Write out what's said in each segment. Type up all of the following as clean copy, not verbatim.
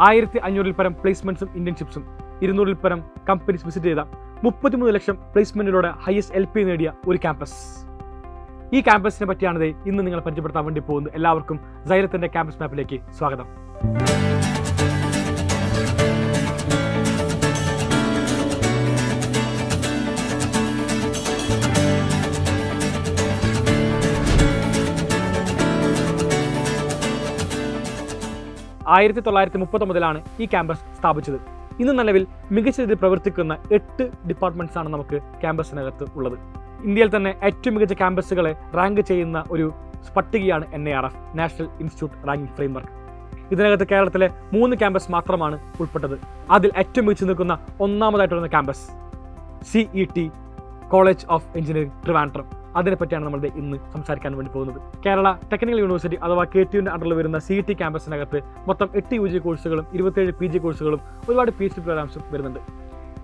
1500-ൽ പരം പ്ലേസ്മെന്റ്സും ഇന്റേൺഷിപ്സും 200-ൽ പരം companies visit ചെയ്ത 33 ലക്ഷം പ്ലേസ്മെന്റിലൂടെ ഹയസ്റ്റ് LP നേടിയ ഒരു ക്യാമ്പസ്. ഈ ക്യാമ്പസിനെ പറ്റിയാണ് ഇന്ന് നിങ്ങൾ പരിചയപ്പെടുത്താൻ വേണ്ടി പോകുന്നത്. എല്ലാവർക്കും സൈലത്തിന്റെ ക്യാമ്പസ് മാപ്പിലേക്ക് സ്വാഗതം. ാണ് ഈ ക്യാമ്പസ് സ്ഥാപിച്ചത്. ഇന്ന് നിലവിൽ മികച്ച രീതിയിൽ പ്രവർത്തിക്കുന്ന 8 ഡിപ്പാർട്ട്മെന്റ്സ് ആണ് നമുക്ക് ക്യാമ്പസിനകത്ത് ഉള്ളത്. ഇന്ത്യയിൽ തന്നെ ഏറ്റവും മികച്ച ക്യാമ്പസുകളെ റാങ്ക് ചെയ്യുന്ന ഒരു പട്ടികയാണ് NIRF, national institute ranking framework. ഇതിനകത്ത് കേരളത്തിലെ 3 ക്യാമ്പസ് മാത്രമാണ് ഉൾപ്പെട്ടത്. അതിൽ ഏറ്റവും മികച്ചു നിൽക്കുന്ന ഒന്നാമതായിട്ട് വരുന്ന campus CET, college of engineering Trivandrum. അതിനെപ്പറ്റിയാണ് നമ്മൾ ഇന്ന് സംസാരിക്കാൻ വേണ്ടി പോകുന്നത്. കേരള ടെക്നിക്കൽ യൂണിവേഴ്സിറ്റി അഥവാ KTUവിൻ്റെ അണ്ടറിൽ വരുന്ന CET ക്യാമ്പസിനകത്ത് മൊത്തം 8 UG കോഴ്സുകളും 27 PG കോഴ്സുകളും ഒരുപാട് PhD പ്രോഗ്രാംസും വരുന്നുണ്ട്.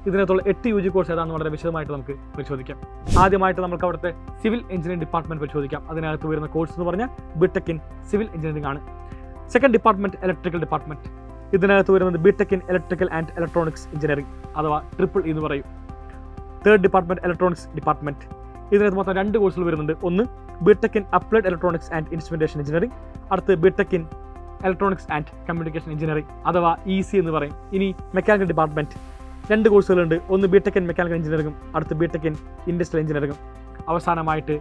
ഇതിനകത്തുള്ള 8 UG കോഴ്സ് ഏതാണെന്ന് വളരെ വിശദമായിട്ട് നമുക്ക് പരിശോധിക്കാം. ആദ്യമായിട്ട് നമുക്ക് അവിടുത്തെ സിവിൽ എഞ്ചിനീയറിംഗ് ഡിപ്പാർട്ട്മെന്റ് പരിശോധിക്കാം. അതിനകത്ത് വരുന്ന കോഴ്സ് എന്ന് പറഞ്ഞാൽ BTech ഇൻ സിവിൽ എഞ്ചിനീയറിംഗ് ആണ്. Second department electrical department. ഇതിനകത്ത് വരുന്നത് BTech in electrical and electronics engineering അഥവാ EE എന്ന് പറയും. Third department electronics department. ഇതിനകത്ത് മൊത്തം 2 കോഴ്സുകൾ വരുന്നുണ്ട്. ഒന്ന് BTech in applied electronics and instrumentation engineering, അടുത്ത് BTech in electronics and communication engineering അഥവാ EC എന്ന് പറയും. ഇനി മെക്കാനിക്കൽ ഡിപ്പാർട്ട്മെന്റ് 2 കോഴ്സുകളുണ്ട്. ഒന്ന് BTech ഇൻ മെക്കാനിക്കൽ എഞ്ചിനീയറിംഗും അടുത്ത് BTech ഇൻ ഇൻഡസ്ട്രിയൽ എഞ്ചിനീയറിംഗും. അവസാനമായിട്ട്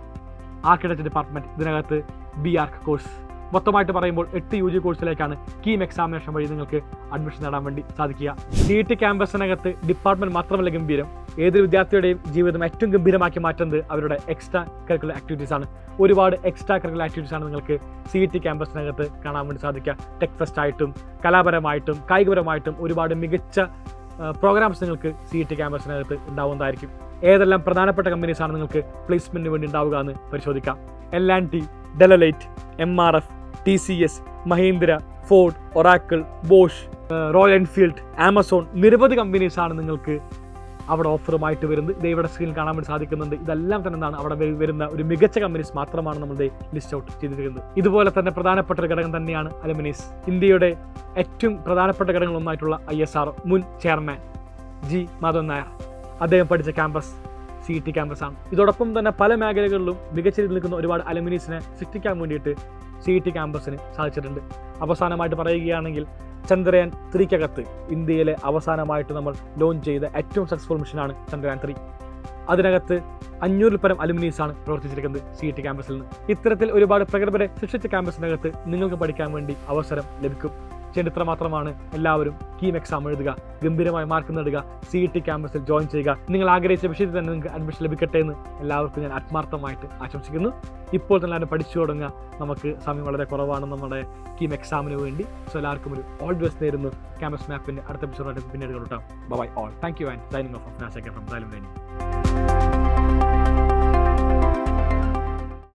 ആർക്കിടെക്ചർ ഡിപ്പാർട്ട്മെന്റ്. ഇതിനകത്ത് BArch കോഴ്സ്. മൊത്തമായിട്ട് പറയുമ്പോൾ 8 UG കോഴ്സിലേക്കാണ് കീം എക്സാമിനേഷൻ വഴി നിങ്ങൾക്ക് അഡ്മിഷൻ നേടാൻ വേണ്ടി സാധിക്കുക. CET ക്യാമ്പസിനകത്ത് ഡിപ്പാർട്ട്മെന്റ് മാത്രമല്ല ഗംഭീരം, ഏതൊരു വിദ്യാർത്ഥിയുടെയും ജീവിതം ഏറ്റവും ഗംഭീരമാക്കി മാറ്റുന്നത് അവരുടെ എക്സ്ട്രാ കരിക്കുലർ ആക്ടിവിറ്റീസ് ആണ്. ഒരുപാട് എക്സ്ട്രാ കരിക്കുലർ ആക്ടിവിറ്റീസ് ആണ് നിങ്ങൾക്ക് CET ക്യാമ്പസിനകത്ത് കാണാൻ വേണ്ടി സാധിക്കുക. ടെക് ഫെസ്റ്റ് ആയിട്ടും കലാപരമായിട്ടും കായികപരമായിട്ടും ഒരുപാട് മികച്ച പ്രോഗ്രാംസ് നിങ്ങൾക്ക് CET ക്യാമ്പസിനകത്ത് ഉണ്ടാവുന്നതായിരിക്കും. ഏതെല്ലാം പ്രധാനപ്പെട്ട കമ്പനീസാണ് നിങ്ങൾക്ക് പ്ലേസ്മെന്റിന് വേണ്ടി ഉണ്ടാവുക എന്ന് പരിശോധിക്കാം. L&T, Deloitte, MRF, TCS, Mahindra, Ford, Oracle, Bosch, royal Enfield, Amazon, നിരവധി കമ്പനീസാണ് നിങ്ങൾക്ക് അവിടെ ഓഫറുമായിട്ട് വരുന്നത്. ഇത് ഇവിടെ സ്ക്രീനിൽ കാണാൻ വേണ്ടി സാധിക്കുന്നുണ്ട്. ഇതെല്ലാം തന്നെ എന്താണ് അവിടെ വരുന്ന ഒരു മികച്ച കമ്പനീസ് മാത്രമാണ് നമ്മൾ ലിസ്റ്റ് ഔട്ട് ചെയ്തിരിക്കുന്നത്. ഇതുപോലെ തന്നെ പ്രധാനപ്പെട്ട ഒരു ഘടകം തന്നെയാണ് അലുമിനീസ്. ഇന്ത്യയുടെ ഏറ്റവും പ്രധാനപ്പെട്ട ഘടകങ്ങളൊന്നായിട്ടുള്ള ISRO മുൻ ചെയർമാൻ G. മാധവൻ നായർ, അദ്ദേഹം പഠിച്ച ക്യാമ്പസ് CET ക്യാമ്പസ് ആണ്. ഇതോടൊപ്പം തന്നെ പല മേഖലകളിലും മികച്ച രീതിയിൽ നിൽക്കുന്ന ഒരുപാട് അലുമിനീസിനെ സൃഷ്ടിക്കാൻ വേണ്ടിയിട്ട് CET ക്യാമ്പസിന് സാധിച്ചിട്ടുണ്ട്. അവസാനമായിട്ട് പറയുകയാണെങ്കിൽ ചന്ദ്രയാൻ 3 ഇന്ത്യയിലെ അവസാനമായിട്ട് നമ്മൾ ലോഞ്ച് ചെയ്ത ഏറ്റവും സക്സസ്ഫുൾ മിഷനാണ് ചന്ദ്രയാൻ 3. അതിനകത്ത് 500-ൽ പരം അലുമിനീസാണ് പ്രവർത്തിച്ചിരിക്കുന്നത് CET ക്യാമ്പസിൽ നിന്ന്. ഇത്തരത്തിൽ ഒരുപാട് പ്രഗത്ഭരെ സൃഷ്ടിച്ച ക്യാമ്പസിനകത്ത് നിങ്ങൾക്ക് പഠിക്കാൻ വേണ്ടി അവസരം ലഭിക്കും. ഇത്ര മാത്രമാണ്. എല്ലാവരും കീം എക്സാം എഴുതുക, ഗംഭീരമായ മാർക്ക് നേടുക, CET ക്യാമ്പസിൽ ജോയിൻ ചെയ്യുക. നിങ്ങൾ ആഗ്രഹിച്ച വിഷയത്തിൽ തന്നെ നിങ്ങൾക്ക് അഡ്മിഷൻ ലഭിക്കട്ടെ എന്ന് എല്ലാവർക്കും ഞാൻ ആത്മാർത്ഥമായിട്ട് ആശംസിക്കുന്നു. ഇപ്പോൾ തന്നെ അതിനെ പഠിച്ചു തുടങ്ങുക. നമുക്ക് സമയം വളരെ കുറവാണ് നമ്മുടെ കീം എക്സാമിന് വേണ്ടി. സോ എല്ലാവർക്കും ഒരു ഓൾ ദി ബെസ്റ്റ് നേരുന്നു. ക്യാമ്പസ് മാപ്പിന്റെ അടുത്ത എപ്പിസോഡായിട്ട് പിന്നീട് കേട്ടാം. Bye all. Thank you and signing off from ദാലിം.